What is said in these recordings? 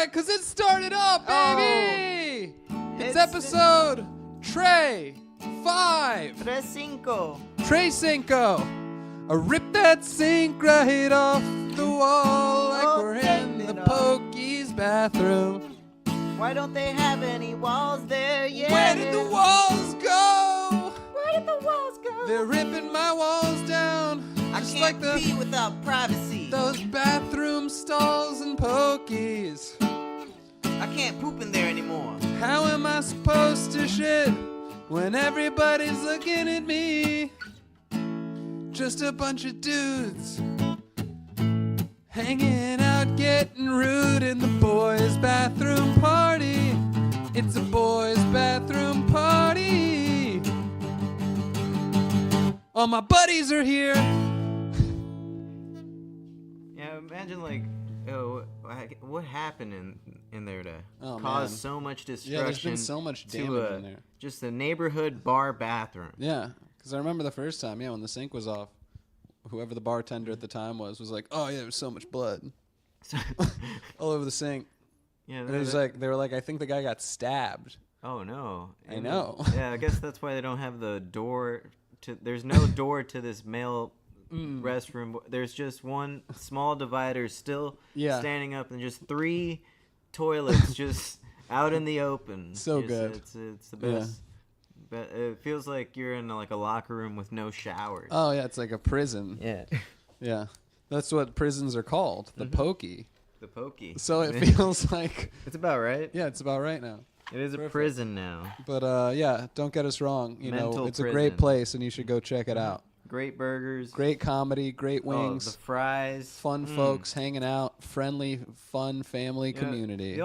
right, because it started up, baby! It's episode Trey 5. Trey Cinco. I ripped that sink right off the wall like we're in the Pokey's bathroom. Why don't they have any walls there yet? Where did the walls go? Where did the walls go? They're ripping my walls down. I can't pee without privacy. Those bathroom stalls and Pokeys. I can't poop in there anymore. How am I supposed to shit when everybody's looking at me? Just a bunch of dudes hanging out, getting rude in the boys' bathroom party. It's a boys' bathroom party. All my buddies are here. Yeah, imagine what happened in there to cause so much destruction. Yeah, there's been so much damage in there. Just a neighborhood bar bathroom. Yeah, because I remember the first time, when the sink was off, whoever the bartender at the time was like, oh yeah, there's so much blood all over the sink. Yeah, and it was like, they were like, I think the guy got stabbed. Oh no. I know. Yeah, I guess that's why they don't have the door to, there's no door to this male restroom. There's just one small divider still standing up and just 3 toilets just out in the open. So good. It's the best. Yeah. But it feels like you're in a locker room with no showers. Oh yeah, it's like a prison. Yeah. Yeah. That's what prisons are called. The Pokey. The Pokey. So it feels like it's about right. Yeah, it's about right now. It is a prison now. But yeah, don't get us wrong. Mental it's prison. A great place and you should go check it out. Great burgers. Great comedy, great wings. The fries. Fun folks hanging out. Friendly, fun family community.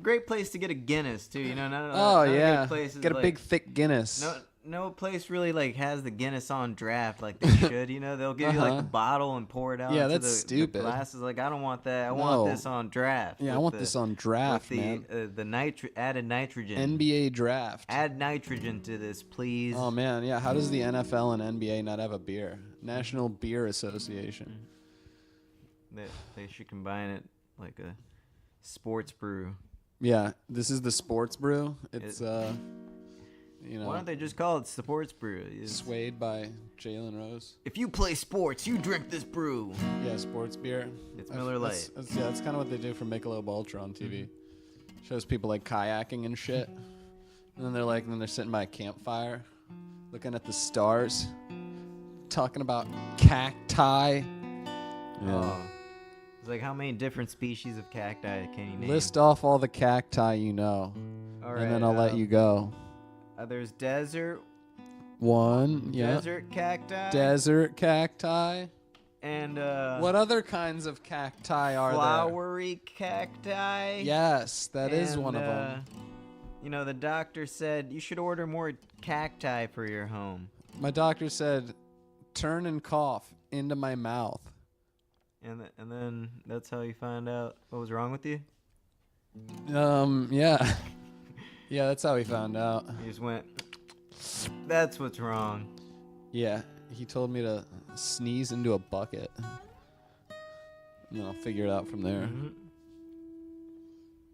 Great place to get a Guinness, too. Not yeah. Get a big, thick Guinness. No place really has the Guinness on draft like they should. They'll give you the bottle and pour it out. Yeah, into that's stupid. The glasses. I don't want that. I want this on draft. Yeah, I want this on draft, man. The added nitrogen. NBA draft. Add nitrogen to this, please. Oh man, yeah. How does the NFL and NBA not have a beer? National Beer Association. They should combine it like a sports brew. Yeah, this is the sports brew. It's why don't they just call it sports brew? Swayed by Jalen Rose. If you play sports, you drink this brew. Yeah, sports beer. It's Miller Lite. That's kind of what they do for Michelob Ultra on TV. Shows people kayaking and shit. And then they're sitting by a campfire, looking at the stars, talking about cacti. Yeah. It's like, how many different species of cacti can you name? List off all the cacti you know. All right, and then I'll let you go. There's desert. One, yeah. Desert cacti. Desert cacti. And what other kinds of cacti are there? Flowery cacti. Yes, that is one of them. The doctor said you should order more cacti for your home. My doctor said, turn and cough into my mouth. And then that's how you found out what was wrong with you? Yeah. Yeah, that's how he found out. He just went, that's what's wrong. Yeah, he told me to sneeze into a bucket. And then I'll figure it out from there.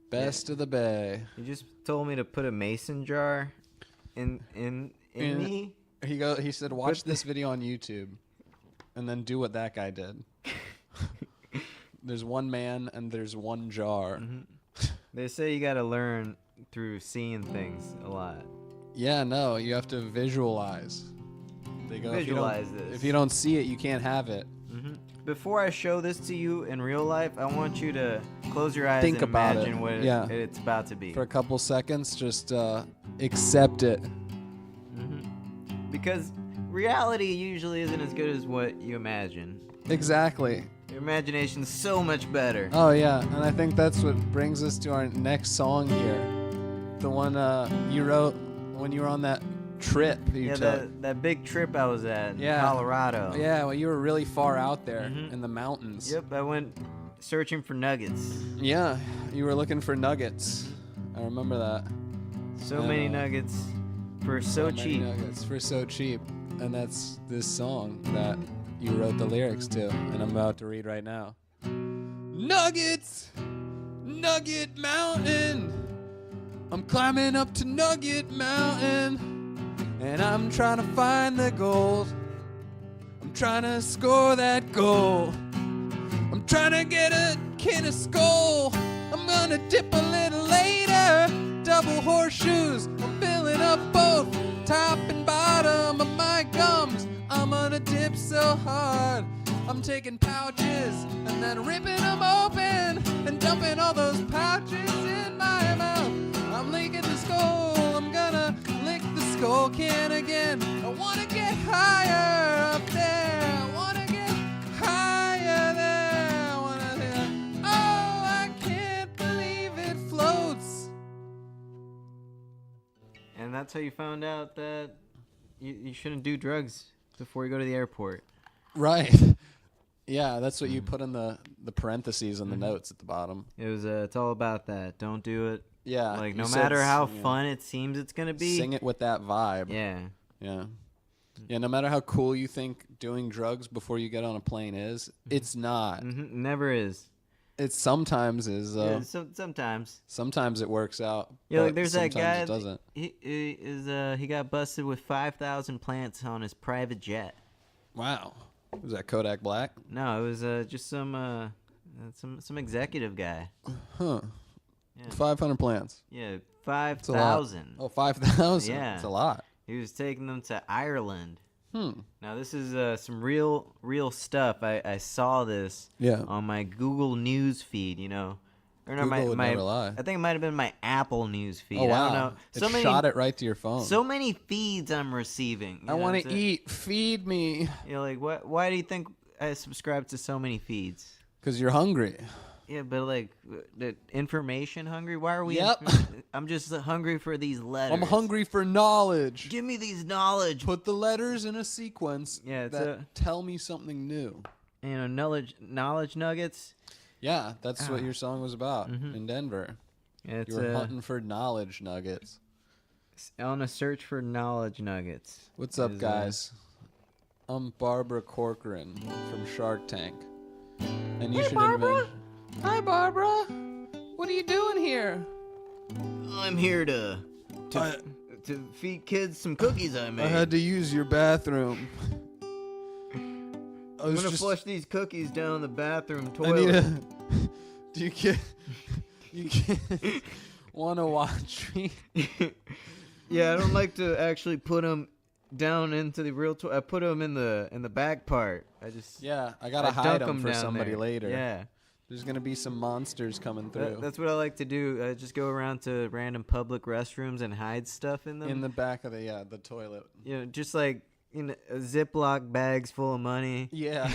Best of the bay. He just told me to put a mason jar in me. He said, watch this video on YouTube and then do what that guy did. There's one man and there's one jar. They say you gotta learn through seeing things a lot. Yeah, no, you have to visualize. They go, visualize this. If you don't see it, you can't have it. Before I show this to you in real life, I want you to close your eyes and imagine what it's about to be. For a couple seconds, just accept it. Because reality usually isn't as good as what you imagine. Exactly. Your imagination's so much better. Oh, yeah, and I think that's what brings us to our next song here. The one you wrote when you were on that trip you took. That big trip I was at in Colorado. Yeah, well, you were really far out there in the mountains. Yep, I went searching for nuggets. Yeah, you were looking for nuggets. I remember that. So many nuggets for so cheap. Nuggets for so cheap. And that's this song that you wrote the lyrics to, and I'm about to read right now. Nuggets! Nugget Mountain. I'm climbing up to Nugget Mountain, and I'm trying to find the gold. I'm trying to score that goal. I'm trying to get a can of skull. I'm gonna dip a little later. Double horseshoes. I'm filling up both top and bottom of my gums. I'm gonna dip so hard. I'm taking pouches and then ripping them open and dumping all those pouches in my mouth. I'm licking the skull. I'm gonna lick the skull can again. I wanna get higher up there. I wanna get higher there. I wanna hear, oh, I can't believe it floats. And that's how you found out that you shouldn't do drugs before you go to the airport. Right. Yeah, that's what you put in the parentheses in the notes at the bottom. It was it's all about that. Don't do it. Yeah. Like no matter how fun it seems it's gonna be. Sing it with that vibe. Yeah. Yeah. Yeah, no matter how cool you think doing drugs before you get on a plane is, it's not. Never is. It sometimes is. Yeah, sometimes. Sometimes it works out. Yeah, like there's that guy. It doesn't. He got busted with 5,000 plants on his private jet. Wow. Was that Kodak Black? No, it was just some executive guy. Huh. Yeah. 500 plants. Yeah, 5,000. Oh, 5,000. Yeah, that's a lot. He was taking them to Ireland. Now this is some real stuff. I saw this on my Google News feed. You know, or no, Google would never lie. I think it might have been my Apple News feed. Oh wow! I don't know. Shot it right to your phone. So many feeds I'm receiving. I want to eat. Feed me. You're like, what? Why do you think I subscribe to so many feeds? Because you're hungry. Yeah, but like, the information hungry. Why are we? Yep. I'm just hungry for these letters. I'm hungry for knowledge. Give me these knowledge. Put the letters in a sequence. Yeah, that tell me something new. You know, knowledge nuggets. Yeah, that's what your song was about in Denver. Yeah, you were hunting for knowledge nuggets. On a search for knowledge nuggets. What's up, guys? I'm Barbara Corcoran from Shark Tank. And you should Barbara. Hi, Barbara. What are you doing here? I'm here to feed kids some cookies I made. I had to use your bathroom. I'm gonna flush these cookies down the bathroom toilet. Do you want to watch me? Yeah, I don't like to actually put them down into the real toilet. I put them in the back part. I gotta hide them for somebody later. Yeah. There's going to be some monsters coming through. That's what I like to do. I just go around to random public restrooms and hide stuff in them. In the back of the toilet. You know, just like Ziploc bags full of money. Yeah.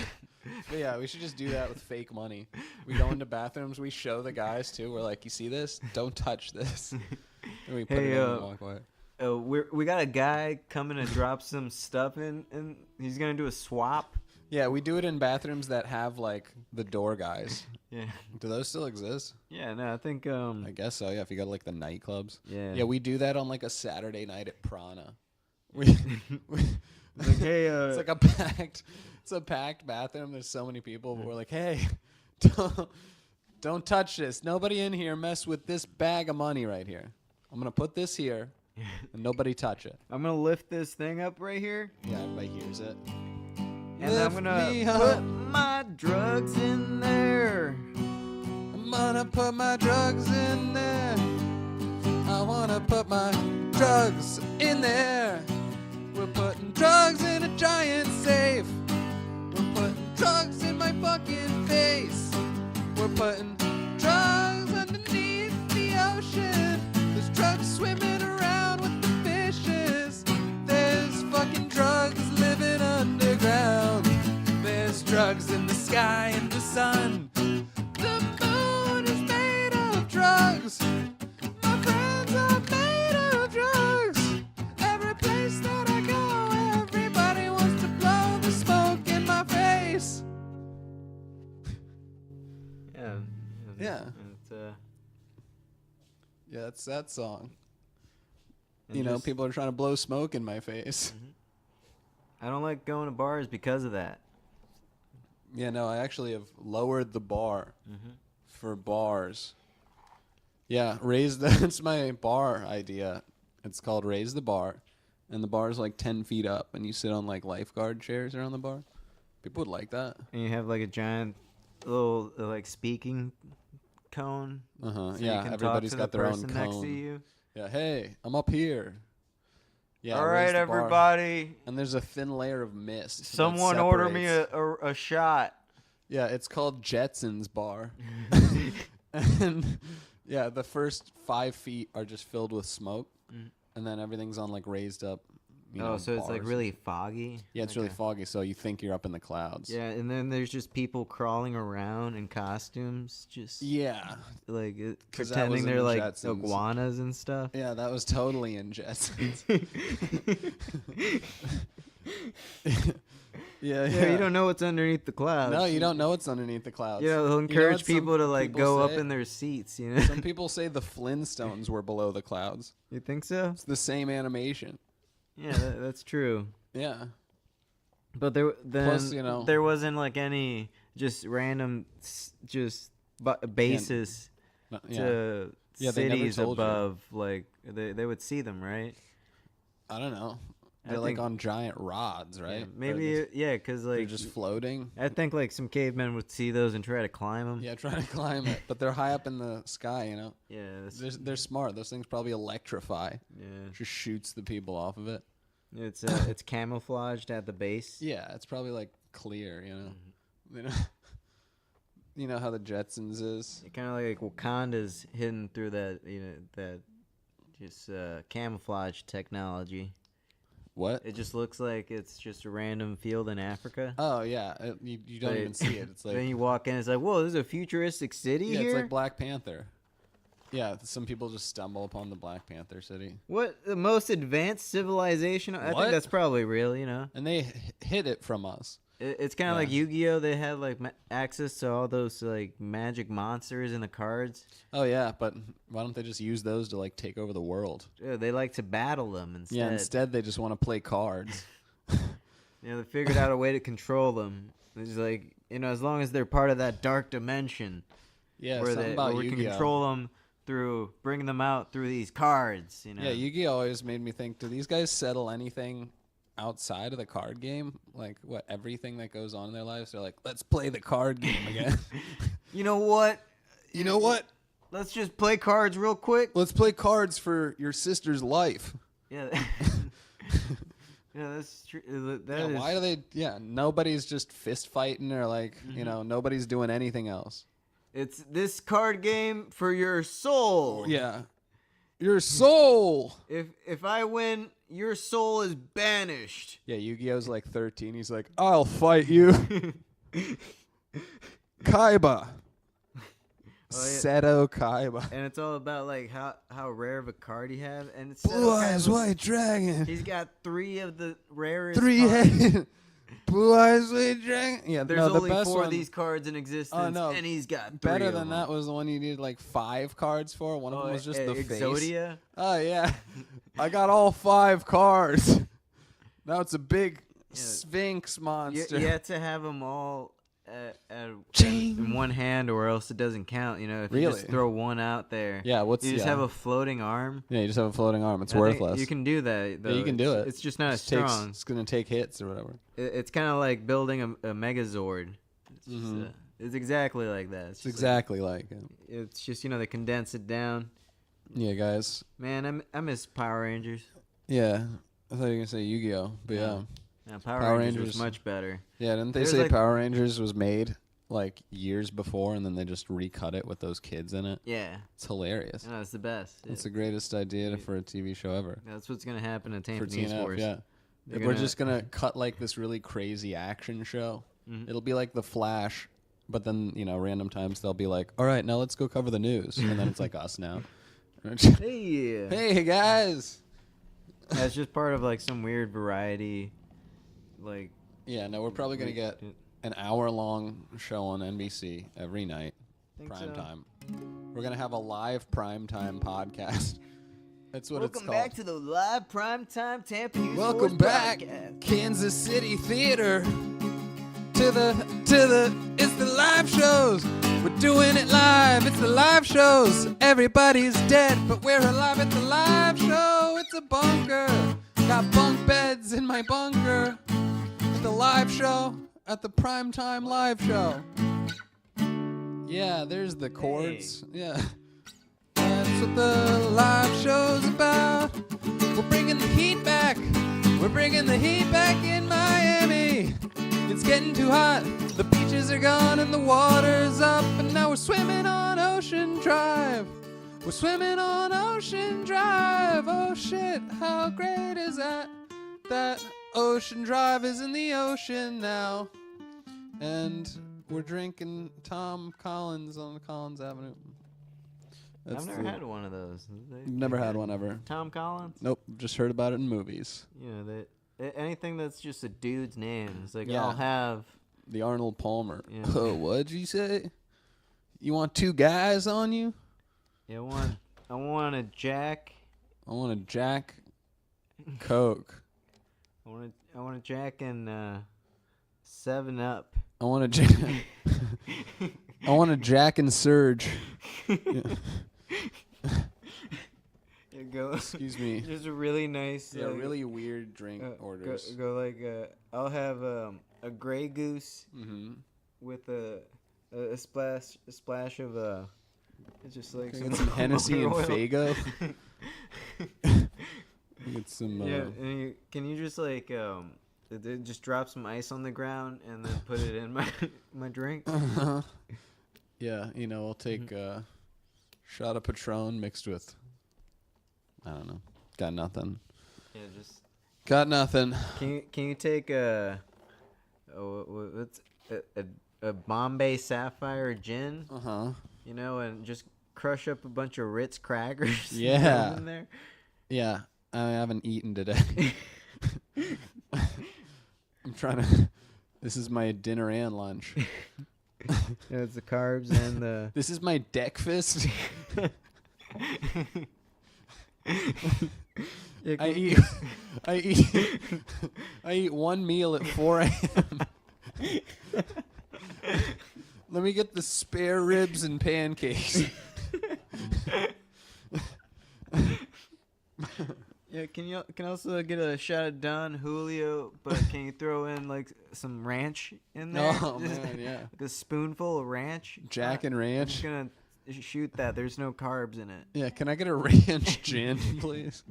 But yeah, we should just do that with fake money. We go into bathrooms. We show the guys, too. We're like, you see this? Don't touch this. And we put it in and walk away. We got a guy coming to drop some stuff in, and he's going to do a swap. Yeah, we do it in bathrooms that have, like, the door guys. Yeah. Do those still exist? Yeah, no, I think... I guess so, yeah, if you go to, like, the nightclubs. Yeah. Yeah, we do that on, like, a Saturday night at Prana. Like, hey, it's like a packed bathroom. There's so many people, but we're like, hey, don't touch this. Nobody in here mess with this bag of money right here. I'm going to put this here, and nobody touch it. I'm going to lift this thing up right here. Yeah, everybody hears it. And I'm gonna put my drugs in there. I'm gonna put my drugs in there. I wanna put my drugs in there. We're putting drugs in a giant safe. We're putting drugs in my fucking face. We're putting drugs underneath the ocean. There's drugs swimming around with the fishes. There's fucking drugs living underground. There's drugs in the sky and the sun. The moon is made of drugs. My friends are made of drugs. Every place that I go, everybody wants to blow the smoke in my face. Yeah. Yeah. Yeah, it's that song. You know, people are trying to blow smoke in my face. I don't like going to bars because of that. Yeah, no, I actually have lowered the bar for bars Yeah, that's my bar idea. It's called Raise the Bar, and the bar is like 10 feet up, and you sit on like lifeguard chairs around the bar. People would like that. And you have like a giant little like speaking cone. So yeah, everybody's got their own cone. Next to you. Yeah, hey, I'm up here. Yeah. All right, everybody. And there's a thin layer of mist. Someone order me a shot. Yeah, it's called Jetson's Bar. And yeah, the first 5 feet are just filled with smoke, and then everything's on like raised up. So it's like really foggy. Yeah, it's really foggy, so you think you're up in the clouds. Yeah, and then there's just people crawling around in costumes, just like pretending they're like Jetsons. Iguanas and stuff. Yeah, that was totally in Jetsons. Yeah, you don't know what's underneath the clouds. No, you don't know what's underneath the clouds. Yeah, they'll encourage people to like go up in their seats. You know, some people say the Flintstones were below the clouds. You think so? It's the same animation. Yeah, that's true. Yeah, but plus, there wasn't like any just random bases to cities above. Like they would see them, right? I don't know. They're like on giant rods, right? Yeah, maybe, because like they're just floating. I think like some cavemen would see those and try to climb them. Yeah, try to climb it, but they're high up in the sky, you know. Yeah, they're smart. Those things probably electrify. Yeah, just shoots the people off of it. It's camouflaged at the base. Yeah, it's probably like clear, you know. You know how the Jetsons is. Kind of like Wakanda's hidden through that, that just camouflage technology. What? It just looks like it's just a random field in Africa. Oh, yeah. You don't even see it. It's like then you walk in, it's like, whoa, this is a futuristic city here? Yeah, it's like Black Panther. Yeah, some people just stumble upon the Black Panther city. What? The most advanced civilization? I think that's probably real, And they hid it from us. It's kind of like Yu-Gi-Oh! They had like access to all those like magic monsters in the cards. Oh yeah, but why don't they just use those to like take over the world? Yeah, they like to battle them instead. Yeah, instead they just want to play cards. They figured out a way to control them. It's like, as long as they're part of that dark dimension. Yeah, where we can control them through bringing them out through these cards. Yeah, Yu-Gi-Oh! Always made me think, do these guys settle anything outside of the card game? Like everything that goes on in their lives, they're like, let's play the card game again. You know what? Let's just play cards real quick. Let's play cards for your sister's life. Yeah. Yeah, that's true. Why do they? Yeah, nobody's just fist fighting or like nobody's doing anything else. It's this card game for your soul. Yeah, your soul. If I win, your soul is banished. Yeah, Yu-Gi-Oh's like 13. He's like, I'll fight you. Kaiba. Seto Kaiba. And it's all about like how rare of a card you have. And it's Blue Eyes White Dragon. He's got 3 of the rarest cards. Blue Eyes White Dragon. Yeah, there's only 4 of these cards in existence, and he's got 3 better than that was the one you needed like 5 cards for. One of them was just the Exodia? Face. Oh yeah, I got all 5 cards. Now it's a big Sphinx monster. You have to have them all in one hand, or else it doesn't count. If you just throw one out there, you just have a floating arm. Yeah, you just have a floating arm. It's worthless. You can do that. Though. Yeah, you can do it. It's just not as strong. It's gonna take hits or whatever. It's kind of like building a Megazord. It's exactly like that. It's exactly like it. It's just they condense it down. Yeah, guys. Man, I miss Power Rangers. Yeah, I thought you were gonna say Yu-Gi-Oh, but yeah. Yeah, Power Rangers was much better. Yeah, didn't they say Power Rangers was made like years before, and then they just recut it with those kids in it? Yeah. It's hilarious. No, it's the best. It's the greatest idea for a TV show ever. That's what's going to happen at Tampa News Force. Yeah. We're just going to cut like this really crazy action show. Mm-hmm. It'll be like The Flash, but then, random times they'll be like, all right, now let's go cover the news. And then it's like us now. Hey, guys. That's just part of like some weird variety. We're probably going to get an hour-long show on NBC every night, primetime. We're going to have a live primetime podcast. That's what it's called. Welcome back to the live primetime Tampa News Force Welcome back, podcast. Kansas City Theater. It's the live shows. We're doing it live. It's the live shows. Everybody's dead, but we're alive at the live show. It's a bunker. Got bunk beds in my bunker. At the live show. At the primetime live show. Yeah, there's the chords. Hey. Yeah. That's what the live show's about. We're bringing the heat back. We're bringing the heat back in Miami. It's getting too hot. The beaches are gone and the water's up. And now we're swimming on Ocean Drive. We're swimming on Ocean Drive. Oh shit, how great is that? That Ocean Drive is in the ocean now. And we're drinking Tom Collins on Collins Avenue. I've never had one of those. Never had one ever. Tom Collins? Nope, just heard about it in movies. You know, anything that's just a dude's name. It's like, I'll have... The Arnold Palmer. Yeah. Oh, what'd you say? You want two guys on you? Yeah, I want a Jack. I want a Jack Coke. I want a Jack and 7-Up. I want a Jack. I want a Jack and Surge. Yeah. Excuse me. Just a really nice. Really weird drink orders. Go like I'll have a Grey Goose with a splash of it's just like some Hennessy and Faygo. Get some. And can you just like just drop some ice on the ground and then put it in my drink? Yeah, I'll take a shot of Patron mixed with, I don't know, got nothing. Yeah, just got nothing. Can you take a Bombay Sapphire gin? And just crush up a bunch of Ritz crackers. Yeah. In there. Yeah, I haven't eaten today. I'm trying to. This is my dinner and lunch. Yeah, it's the carbs and the. This is my deck fist. I eat one meal at 4 a.m. Let me get the spare ribs and pancakes. Yeah, can also get a shot of Don Julio, but can you throw in like some ranch in there? Oh man, yeah. Like a spoonful of ranch. Jack and ranch. I'm just gonna shoot that. There's no carbs in it. Yeah, can I get a ranch gin, please?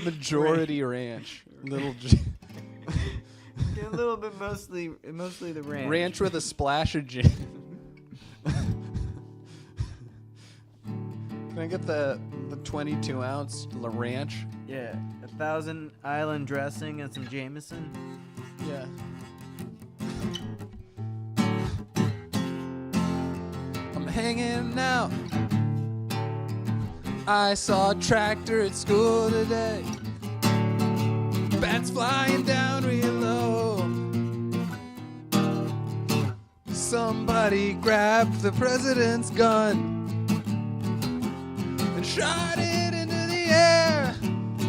Majority ranch. Little gin. Get a little bit, mostly the ranch. Ranch with a splash of gin. Can I get the 22 ounce ranch? Yeah, 1,000 Island dressing and some Jameson. Yeah. I'm hanging out. I saw a tractor at school today. Bats flying down real low. Somebody grabbed the president's gun and shot it into the air.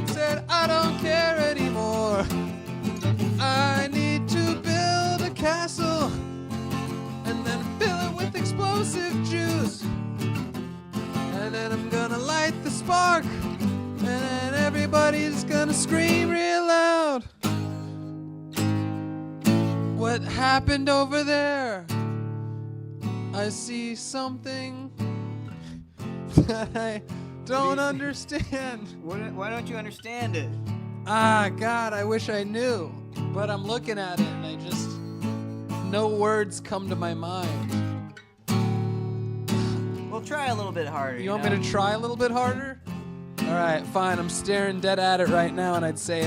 Said, I don't care anymore. I need to build a castle and then fill it with explosive juice. And then I'm gonna light the spark. And then everybody's gonna scream real loud. What happened over there? I see something that I don't understand. Why don't you understand it? Ah, God, I wish I knew. But I'm looking at it and no words come to my mind. Well, try a little bit harder. You want me to try a little bit harder? All right, fine. I'm staring dead at it right now, and I'd say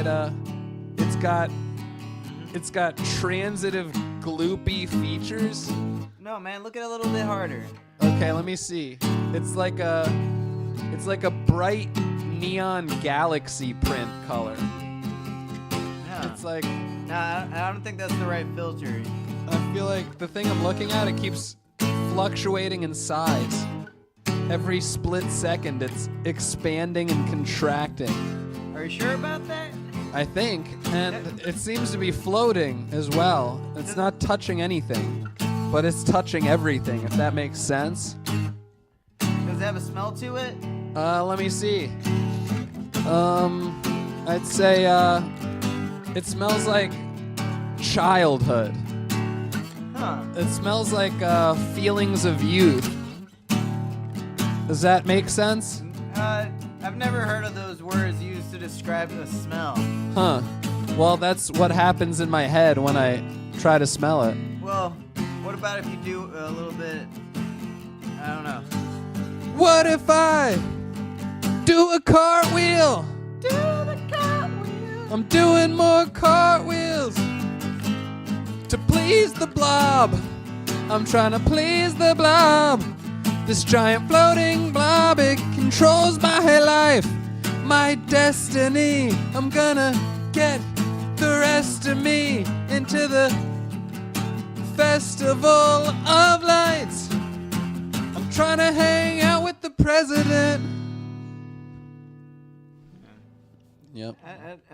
it's got transitive, gloopy features. No, man, look at it a little bit harder. Okay, let me see. It's like a bright neon galaxy print color. Yeah. It's like. Nah, I don't think that's the right filter. I feel like the thing I'm looking at, it keeps fluctuating in size. Every split second, it's expanding and contracting. Are you sure about that? I think. And it seems to be floating as well. It's not touching anything, but it's touching everything, if that makes sense. Does it have a smell to it? Let me see. I'd say it smells like childhood. Huh. It smells like feelings of youth. Does that make sense? I've never heard of those words used to describe the smell. Huh. Well, that's what happens in my head when I try to smell it. Well, what about if you do a little bit, I don't know. What if I do a cartwheel? Do the cartwheel. I'm doing more cartwheels to please the blob. I'm trying to please the blob. This giant floating blob, it controls my life, my destiny. I'm gonna get the rest of me into the festival of lights. I'm trying to hang out with the president. Yep.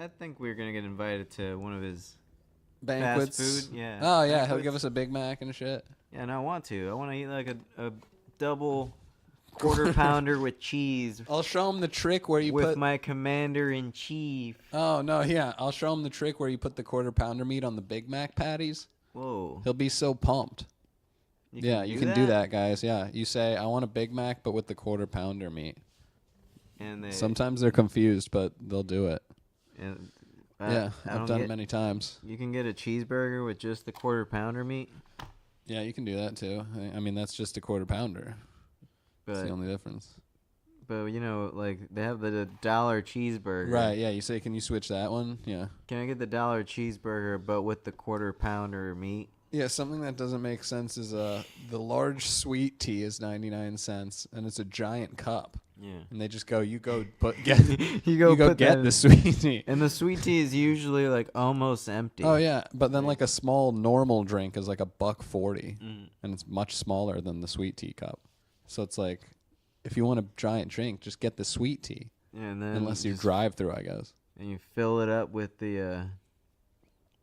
I think we're gonna get invited to one of his Banquets. fast food. Yeah. Oh yeah, banquets. he'll give us a Big Mac and shit. Yeah, and I want to. I want to eat like a double quarter pounder with cheese. I'll show him the trick where you with put my commander-in-chief. Oh no, yeah. I'll show him the trick where you put the quarter pounder meat on the Big Mac patties. Whoa. He'll be so pumped. You can do that, guys. Yeah. You say, I want a Big Mac, but with the quarter pounder meat. And sometimes they're confused, but they'll do it. And I've done it many times. You can get a cheeseburger with just the quarter pounder meat. Yeah, you can do that too. I mean, that's just a quarter pounder. That's the only difference. But, you know, like, they have the dollar cheeseburger. Right, yeah. You say, can you switch that one? Yeah. Can I get the dollar cheeseburger, but with the quarter pounder meat? Yeah, something that doesn't make sense is the large sweet tea is 99 cents, and it's a giant cup. Yeah. And they just go, you go get the sweet tea. And the sweet tea is usually, like, almost empty. Oh, yeah. But then, like, a small normal drink is, like, $1.40, and it's much smaller than the sweet tea cup. So it's like, if you want a giant drink, just get the sweet tea. Yeah, and then unless you drive through, I guess. And you fill it up with the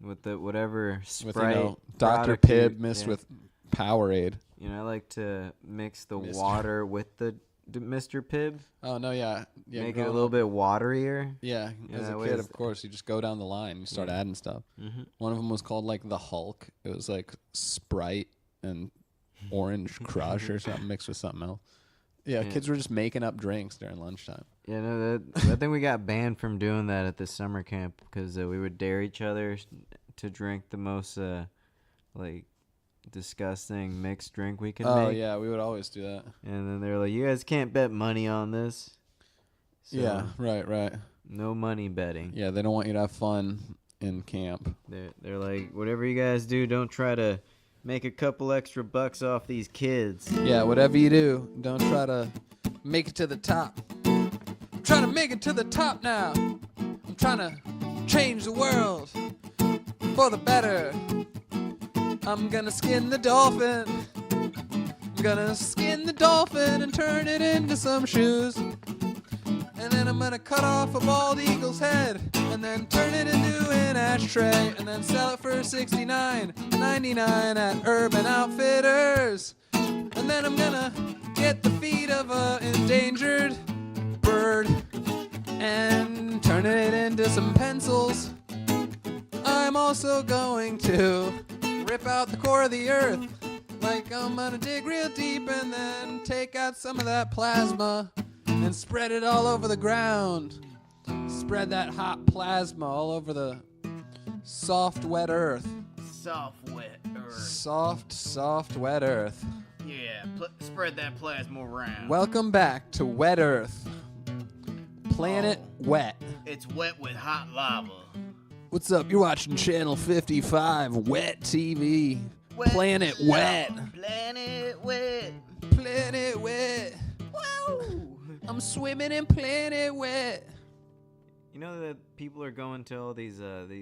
whatever Sprite. With, Dr. Pibb mixed with Powerade. You know, I like to mix the water with the Mr. Pibb. Oh, no, yeah. Make it a little bit waterier. Yeah, as a kid, of course, you just go down the line. You start adding stuff. Mm-hmm. One of them was called, like, the Hulk. It was, like, Sprite and Orange Crush or something mixed with something else. Yeah, kids were just making up drinks during lunchtime. Yeah, no, I think we got banned from doing that at the summer camp because we would dare each other to drink the most, like, disgusting mixed drink we could make. Oh, yeah, we would always do that. And then they were like, you guys can't bet money on this. So yeah, right. No money betting. Yeah, they don't want you to have fun in camp. They're like, whatever you guys do, don't try to make a couple extra bucks off these kids. Yeah, whatever you do, don't try to make it to the top. I'm trying to make it to the top now. I'm trying to change the world for the better. I'm gonna skin the dolphin. I'm gonna skin the dolphin and turn it into some shoes. And then I'm gonna cut off a bald eagle's head and then turn it into an ashtray and then sell it for $69.99 at Urban Outfitters. And then I'm gonna get the feet of an endangered bird and turn it into some pencils. I'm also going to rip out the core of the earth. Like I'm gonna dig real deep and then take out some of that plasma and spread it all over the ground. Spread that hot plasma all over the soft, wet earth. Soft, wet earth. Soft, wet earth. Yeah, spread that plasma around. Welcome back to Wet Earth. Planet Wet. It's wet with hot lava. What's up? You're watching Channel 55, Wet TV. Planet Wet. Planet Wet. Planet Wet. Whoa. I'm swimming in Planet Wet. You know that people are going to all these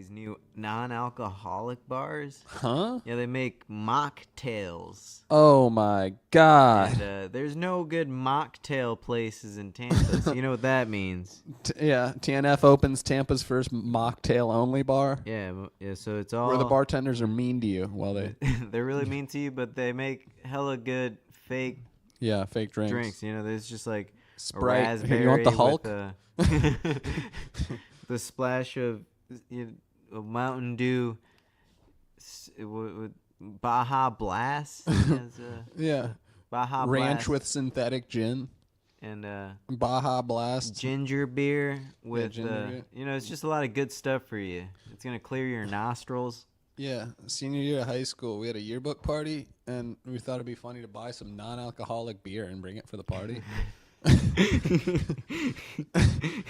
new non-alcoholic bars? Huh? Yeah, they make mocktails. Oh my God. And, there's no good mocktail places in Tampa. So you know what that means? Yeah, TNF opens Tampa's first mocktail only bar. Yeah. So it's all where the bartenders are mean to you while they. They're really mean to you, but they make hella good fake. Yeah, fake drinks. You know, there's just like Sprite. a raspberry. You want the Hulk? The splash of Mountain Dew with Baja Blast. Yeah. Baja Ranch Blast. with synthetic gin. And Baja Blast. Ginger beer with, ginger beer. You know, it's just a lot of good stuff for you. It's going to clear your nostrils. Yeah. Senior year of high school, we had a yearbook party, and we thought it'd be funny to buy some non-alcoholic beer and bring it for the party.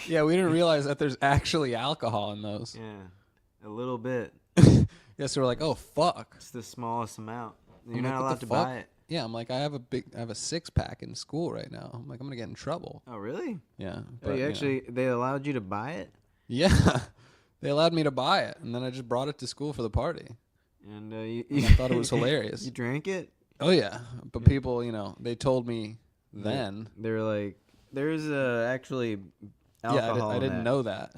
Yeah, we didn't realize that there's actually alcohol in those. Yeah, a little bit. Yeah, so we're like, oh fuck, it's the smallest amount. You're I'm not like, allowed to buy it. Yeah, I'm like, I have a 6-pack in school right now. I'm like, I'm gonna get in trouble. Oh really? Yeah. But they allowed you to buy it? Yeah, they allowed me to buy it, and then I just brought it to school for the party. And I thought it was hilarious. You drank it? Oh yeah, but people, they told me then. They were like, there's actually alcohol. Yeah, I didn't know that.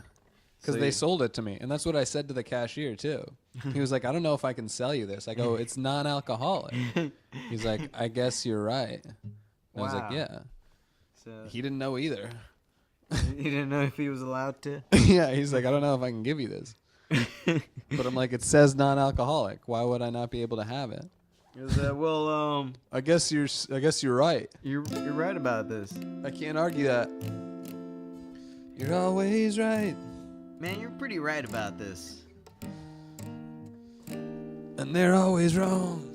Because they sold it to me. And that's what I said to the cashier, too. He was like, I don't know if I can sell you this. I go, it's non-alcoholic. He's like, I guess you're right. I was like, yeah. So he didn't know either. He didn't know if he was allowed to? Yeah, he's like, I don't know if I can give you this. But I'm like, it says non-alcoholic. Why would I not be able to have it? I guess you're right. You're right about this. I can't argue that. You're always right. Man, you're pretty right about this. And they're always wrong.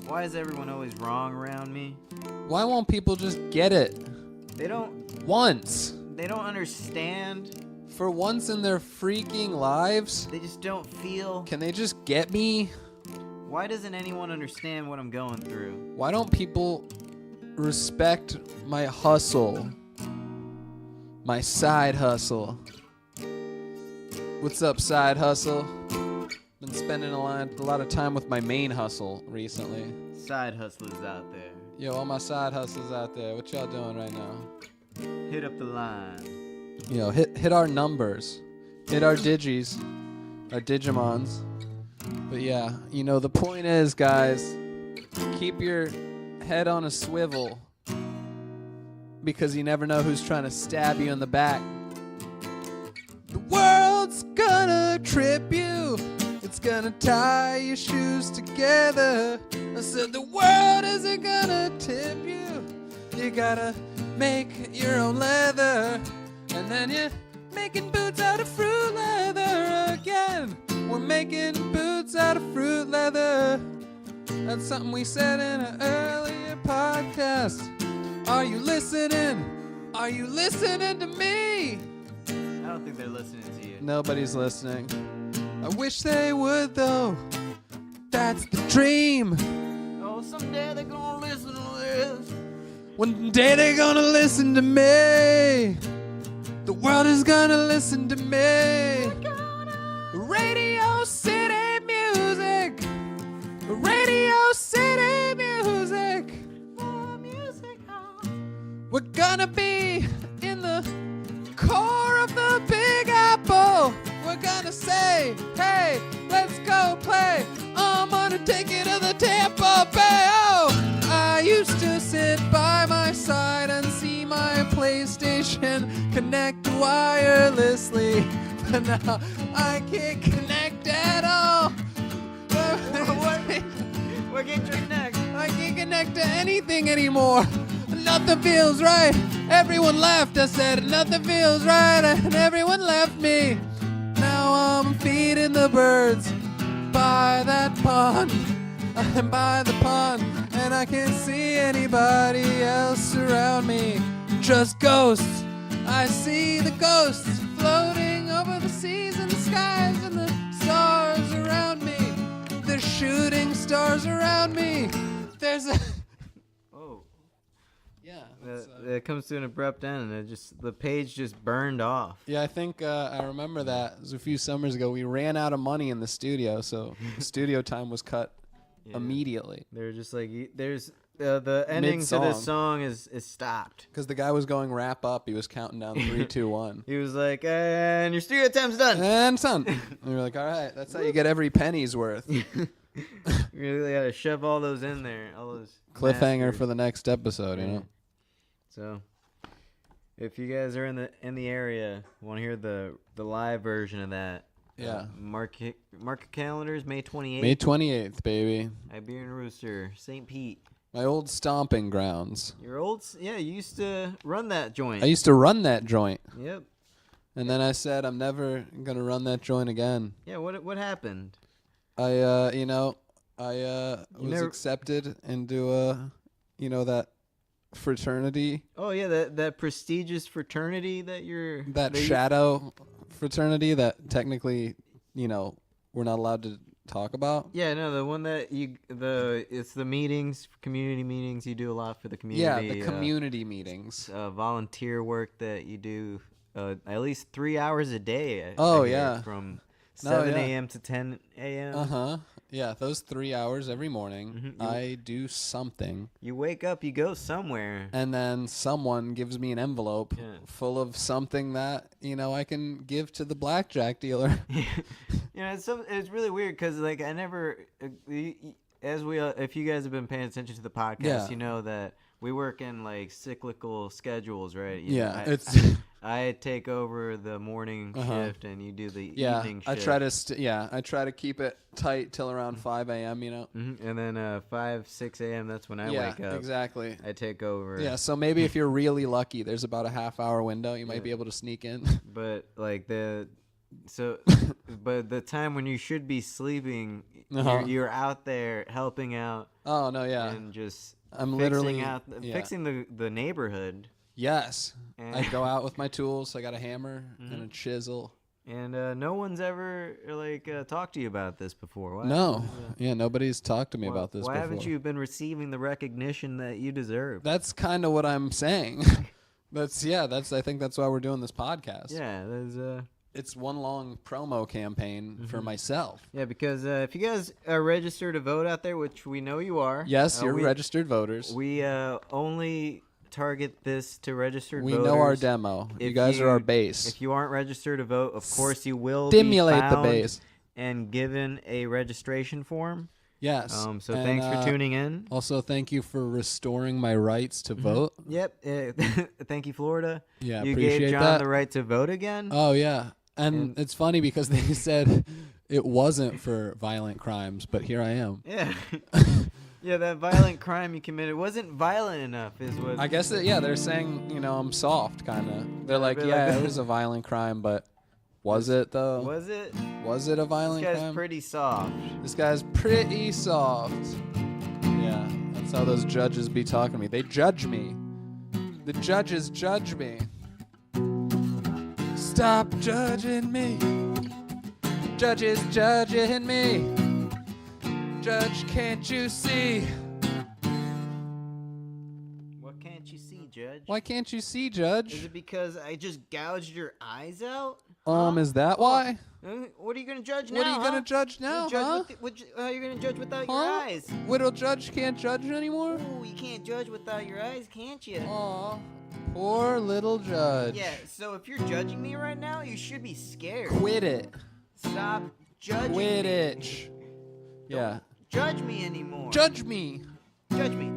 Why is everyone always wrong around me? Why won't people just get it? They don't. Once. They don't understand. For once in their freaking lives. They just don't feel. Can they just get me? Why doesn't anyone understand what I'm going through? Why don't people respect my hustle? My side hustle. What's up, side hustle? Been spending a lot of time with my main hustle recently. Side hustlers out there. Yo, all my side hustlers out there. What y'all doing right now? Hit up the line. Yo, hit our numbers. Hit our digis. Our Digimons. But yeah, the point is, guys, keep your head on a swivel, because you never know who's trying to stab you in the back. The world's gonna trip you. It's gonna tie your shoes together. I said the world isn't gonna tip you. You gotta make your own leather. And then you're making boots out of fruit leather again. We're making boots out of fruit leather. That's something we said in an earlier podcast. Are you listening? Are you listening to me? I don't think they're listening to you. Nobody's listening. I wish they would, though. That's the dream. Oh, someday they're gonna listen to this. One day they're gonna listen to me. The world is gonna listen to me. Radio City Music. Radio City Music. We're gonna be in the core of the Big Apple. We're gonna say, hey, let's go play. I'm gonna take you to the Tampa Bay. Oh, I used to sit by my side and see my PlayStation connect wirelessly, but now I can't connect at all. What can't you connect? I can't connect to anything anymore. Nothing feels right. Everyone left. I said nothing feels right, and everyone left me. Now I'm feeding the birds by that pond. I'm by the pond, and I can't see anybody else around me. Just ghosts. I see the ghosts floating over the seas and the skies and the stars around me. They're shooting stars around me. There's a... Oh. It comes to an abrupt end, and the page just burned off. Yeah, I think I remember that. It was a few summers ago. We ran out of money in the studio, so studio time was cut immediately. They're just like, there's the ending to this song is stopped. Because the guy was going wrap up. He was counting down 3, 2, 1. He was like, and your studio time's done. And it's done. And we were like, all right, that's how you get every penny's worth. You really got to shove all those in there. All those cliffhanger masters. For the next episode, you know. So, if you guys are in the area, want to hear the live version of that? Yeah. Mark your calendars, May 28th. May 28th, baby. Iberian Rooster, St. Pete. My old stomping grounds. Your old, you used to run that joint. I used to run that joint. Yep. And then I said I'm never gonna run that joint again. Yeah. What happened? I was accepted into that fraternity. Oh yeah, that prestigious fraternity that shadow fraternity that technically, we're not allowed to talk about. Yeah, no, the one that it's the meetings, community meetings. You do a lot for the community. Yeah, the community meetings. Volunteer work that you do at least 3 hours a day. From 7 a.m. to 10 a.m. Yeah, those 3 hours every morning, I do something. You wake up, you go somewhere. And then someone gives me an envelope full of something that, I can give to the blackjack dealer. It's really weird because, like, I never, if you guys have been paying attention to the podcast, you know that we work in, like, cyclical schedules, right? I take over the morning shift, and you do the evening shift. I try to keep it tight till around 5 a.m., And then 5, 6 a.m., that's when I wake up. Yeah, exactly. I take over. Yeah, so maybe if you're really lucky, there's about a half-hour window. You might be able to sneak in. But, like, but the time when you should be sleeping, you're out there helping out. Oh, no, yeah. And just I'm literally fixing the neighborhood. Yes. I go out with my tools. I got a hammer and a chisel. And no one's ever talked to you about this before. Why? No. Nobody's talked to me about this before. Why haven't you been receiving the recognition that you deserve? That's kind of what I'm saying. I think that's why we're doing this podcast. Yeah, it's one long promo campaign for myself. Yeah, because if you guys are registered to vote out there, which we know you are. Yes, you're registered voters. We only target this to registered voters. We know our demo. You guys are our base. If you aren't registered to vote, of course you will stimulate be the base and given a registration form. Yes. So thanks for tuning in. Also, thank you for restoring my rights to vote. Yep. Thank you, Florida. Yeah, you appreciate gave John that. the right to vote again. Oh yeah, and it's funny because they said it wasn't for violent crimes, but here I am. Yeah. Yeah, that violent crime you committed wasn't violent enough, is what. I guess they're saying, I'm soft, kind of. They're like, it was a violent crime, but was it though? Was it? Was it a violent crime? This guy's pretty soft. This guy's pretty soft. Yeah, that's how those judges be talking to me. They judge me. The judges judge me. Stop judging me. Judges judging me. Judge, can't you see? What can't you see, Judge? Why can't you see, Judge? Is it because I just gouged your eyes out? Is that why? What are you gonna judge now? What are you gonna judge now, huh? How are you gonna judge without your eyes? Little Judge can't judge anymore? Ooh, you can't judge without your eyes, can't you? Aw, poor little Judge. Yeah, so if you're judging me right now, you should be scared. Quit it. Stop judging Quit me. it. Yeah. Judge me anymore. Judge me. Judge me.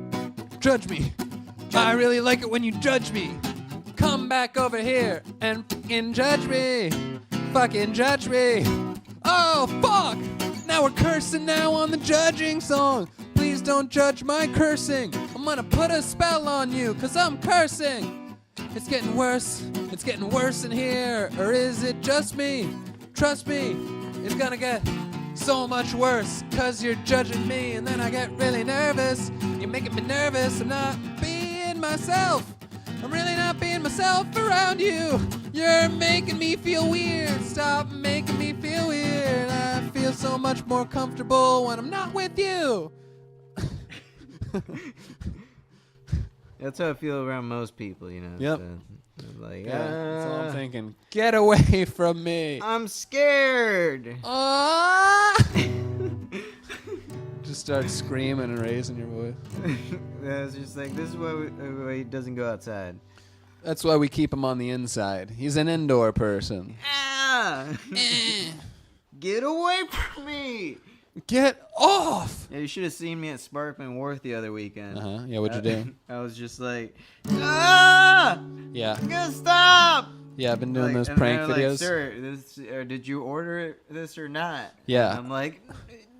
Judge me. I really like it when you judge me. Come back over here and fucking judge me. Fucking judge me. Oh, fuck. Now we're cursing now on the judging song. Please don't judge my cursing. I'm gonna put a spell on you, 'cause I'm cursing. It's getting worse. It's getting worse in here. Or is it just me? Trust me, it's gonna get so much worse, 'cause you're judging me, and then I get really nervous. You're making me nervous. I'm not being myself. I'm really not being myself around you. You're making me feel weird. Stop making me feel weird. I feel so much more comfortable when I'm not with you. That's how I feel around most people, you know. Yep. Like, that's all I'm thinking. Get away from me. I'm scared. Just start screaming and raising your voice. It's just like, this is why he doesn't go outside. That's why we keep him on the inside. He's an indoor person. Get away from me. Get off! Yeah, you should have seen me at Sparkman Wharf the other weekend. Yeah, what'd you do? I was just like, Yeah. You gotta stop! Yeah, I've been doing those prank videos. Like, sir, did you order this or not? Yeah. And I'm like,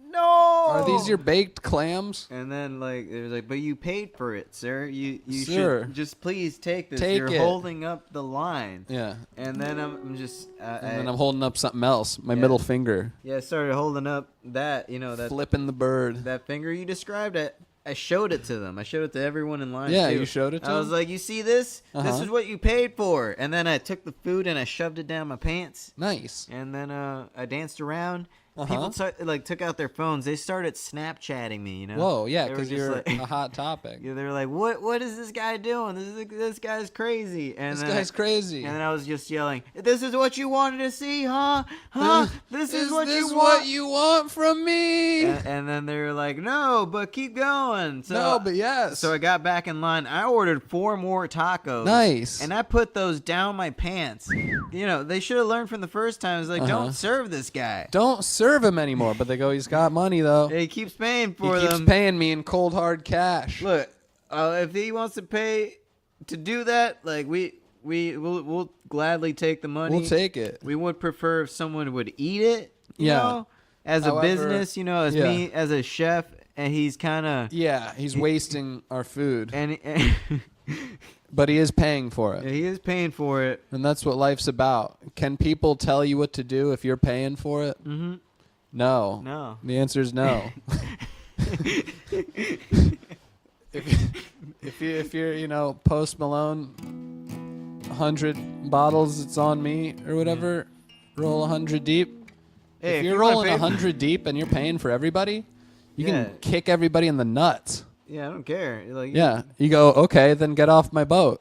no! Are these your baked clams? And then, like, it was like, but you paid for it, sir. You Sir. should just please take this. Take You're it. holding up the line. Yeah. And then I'm just... and then I'm holding up something else, my middle finger. Yeah, I started holding up that, that... Flipping the bird. That finger you described, I showed it to them. I showed it to everyone in line, Yeah, too. you showed it to them? I was like, you see this? This is what you paid for. And then I took the food and I shoved it down my pants. Nice. And then I danced around. People took out their phones. They started Snapchatting me, you know? Whoa, yeah, because you're like, a hot topic. Yeah, they were like, what is this guy doing? This guy's crazy. And this guy's crazy. And then I was just yelling, this is what you wanted to see, huh? Huh? This is what you want from me? And then they were like, no, but keep going. So, no, but yes. So I got back in line. I ordered 4 more tacos. Nice. And I put those down my pants. They should have learned from the first time. It's like, don't serve this guy. Don't serve him anymore. But they go, he's got money, though. He keeps paying for them. He keeps paying me in cold, hard cash. Look, if he wants to pay to do that, like, we'll gladly take the money. We'll take it. We would prefer if someone would eat it, you Yeah. know, as a business, as me, as a chef, and he's kind of... Yeah, he's wasting our food. And but he is paying for it. Yeah, he is paying for it. And that's what life's about. Can people tell you what to do if you're paying for it? Mm-hmm. No. No. The answer is no. if you're, Post Malone, 100 bottles, it's on me or whatever, roll 100 deep. Hey, if you're rolling 100 deep and you're paying for everybody, you can kick everybody in the nuts. Yeah, I don't care. Like, yeah, you go, okay, then get off my boat.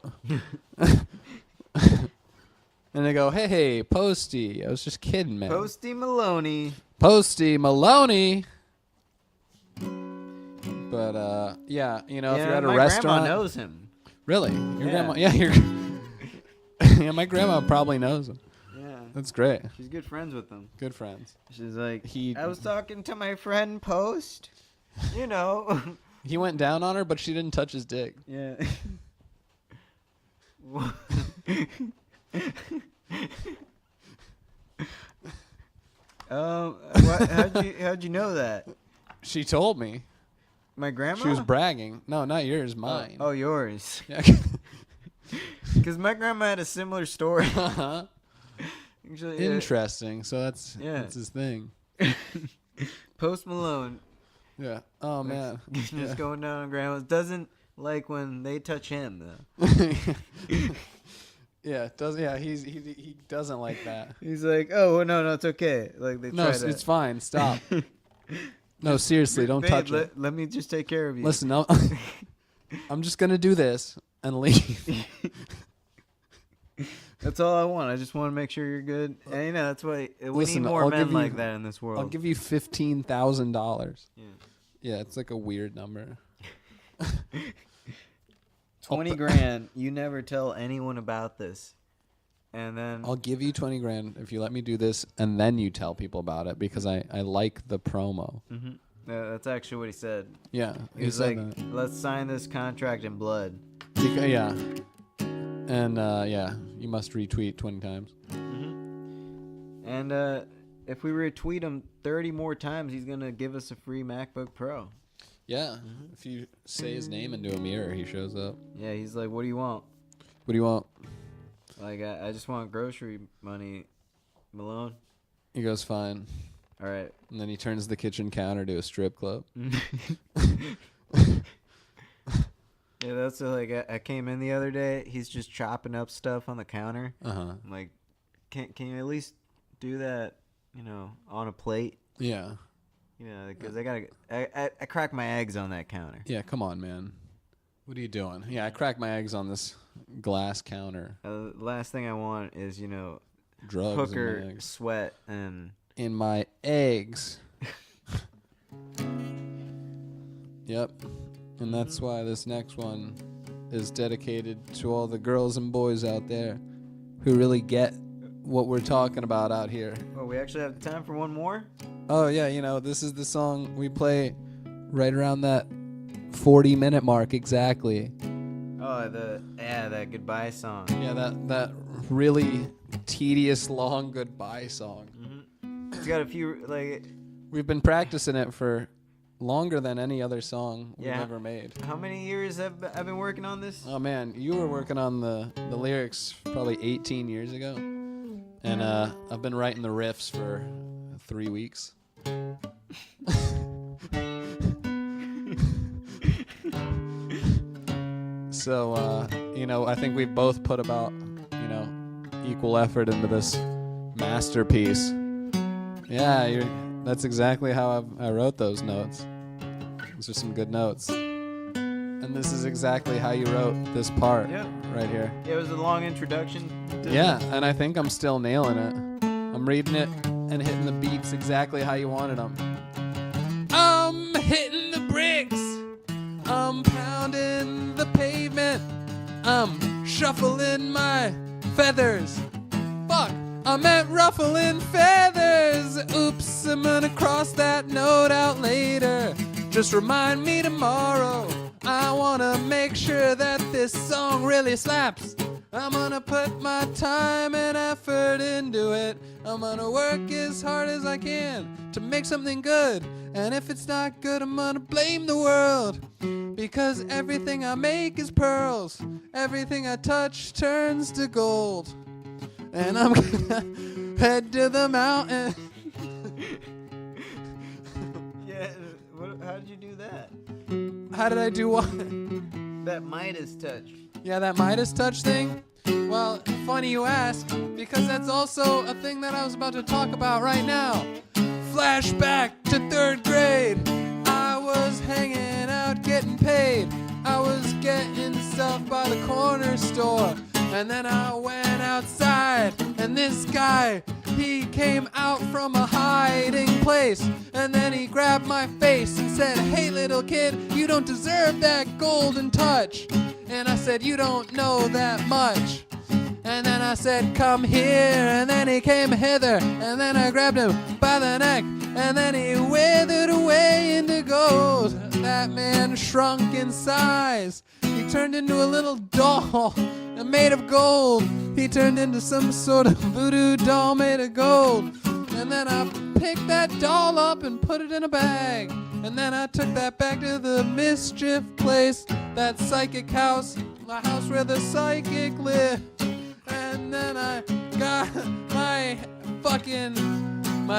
And they go, hey, Posty. I was just kidding, man. Posty Maloney. Posty Maloney. But, yeah, if you're at a restaurant. My grandma knows him. Really? Your grandma? Yeah, yeah, my grandma probably knows him. Yeah. That's great. She's good friends with him. Good friends. She's like, I was talking to my friend Post. He went down on her, but she didn't touch his dick. Yeah. How'd you know that? She told me. My grandma? She was bragging. No, not yours, mine. Oh, yours. Yeah. Because my grandma had a similar story. Uh-huh. Actually, interesting. So that's his thing. Post Malone. Yeah. Oh, man. Just going down on grandma's. Doesn't like when they touch him, though. Yeah, he doesn't like that. He's like, oh no, it's okay. Like they no, it's fine. Stop. No, seriously, don't touch it. Let me just take care of you. Listen, I'm just gonna do this and leave. That's all I want. I just want to make sure you're good. And that's why we need more men like that in this world. I'll give you $15,000. Yeah. Yeah, it's like a weird number. 20 grand. You never tell anyone about this. And then I'll give you 20 grand if you let me do this and then you tell people about it because I like the promo. Mm-hmm. That's actually what he said. Yeah. He's like, let's sign this contract in blood. Yeah. And you must retweet 20 times. Mm-hmm. And if we retweet him 30 more times, he's going to give us a free MacBook Pro. Yeah. Mm-hmm. If you say his name into a mirror, he shows up. Yeah, he's like, what do you want? What do you want? Like, I just want grocery money, Malone. He goes, fine. All right. And then he turns the kitchen counter to a strip club. Yeah, that's like, I came in the other day. He's just chopping up stuff on the counter. Uh-huh. I'm like, can you at least do that, on a plate? Yeah. Because I crack my eggs on that counter. Yeah, come on, man. What are you doing? Yeah, I cracked my eggs on this glass counter. Last thing I want is, drugs hooker in my eggs. Sweat and in my eggs. Yep. And that's why this next one is dedicated to all the girls and boys out there who really get what we're talking about out here. Oh, we actually have time for one more? Oh, yeah, this is the song we play right around that 40-minute mark exactly. Oh, that goodbye song. Yeah, that really tedious, long goodbye song. Mm-hmm. It's got a few, We've been practicing it for longer than any other song we've ever made. How many years have I been working on this? Oh, man, you were working on the lyrics probably 18 years ago. And I've been writing the riffs for 3 weeks. So, I think we've both put about, equal effort into this masterpiece. Yeah, that's exactly how I wrote those notes. These are some good notes. And this is exactly how you wrote this part right here. It was a long introduction. Yeah, and I think I'm still nailing it. I'm reading it and hitting the beats exactly how you wanted them. I'm hitting the bricks. I'm pounding the pavement. I'm shuffling my feathers. Fuck, I meant ruffling feathers. Oops, I'm gonna cross that note out later. Just remind me tomorrow. I wanna make sure that this song really slaps. I'm gonna put my time and effort into it. I'm gonna work as hard as I can to make something good. And if it's not good, I'm gonna blame the world. Because everything I make is pearls. Everything I touch turns to gold. And I'm gonna head to the mountain. Yeah, how did you do that? How did I do what? That Midas touch. Yeah, that Midas touch thing? Well, funny you ask, because that's also a thing that I was about to talk about right now. Flashback to 3rd grade. I was hanging out getting paid. I was getting stuff by the corner store. And then I went outside, and this guy, he came out from a hiding place. And then he grabbed my face and said, "Hey little kid, you don't deserve that golden touch." And I said, "You don't know that much." And then I said, "Come here." And then he came hither. And then I grabbed him by the neck. And then he withered away into gold. That man shrunk in size. He turned into a little doll made of gold. He turned into some sort of voodoo doll made of gold. And then I picked that doll up and put it in a bag. And then I took that back to the mischief place, that psychic house, the house where the psychic lived. And then I got my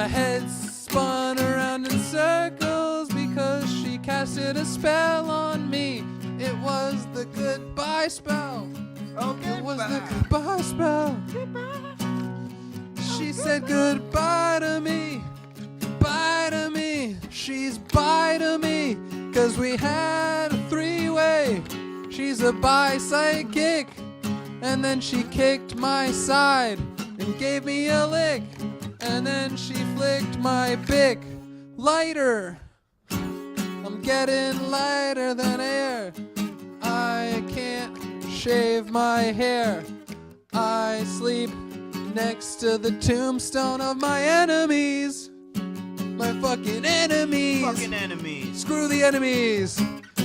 head spun around in circles because she casted a spell on me. It was the goodbye spell. Oh, it was the goodbye spell. Goodbye. She said goodbye to me. Bye to me. She's bye to me. 'Cause we had a 3-way. She's a bi-psychic. And then she kicked my side and gave me a lick. And then she flicked my bick. Lighter. I'm getting lighter than air. I can't shave my hair. I sleep next to the tombstone of my enemies. My fucking enemies. Fucking enemies. Screw the enemies.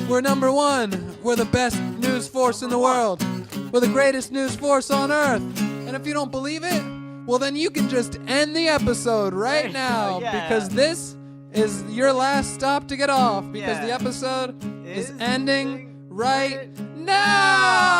We're number one. We're the best news force in the world. We're the greatest news force on earth. And if you don't believe it, well then you can just end the episode right now. Because this is your last stop to get off. Because the episode is ending right now.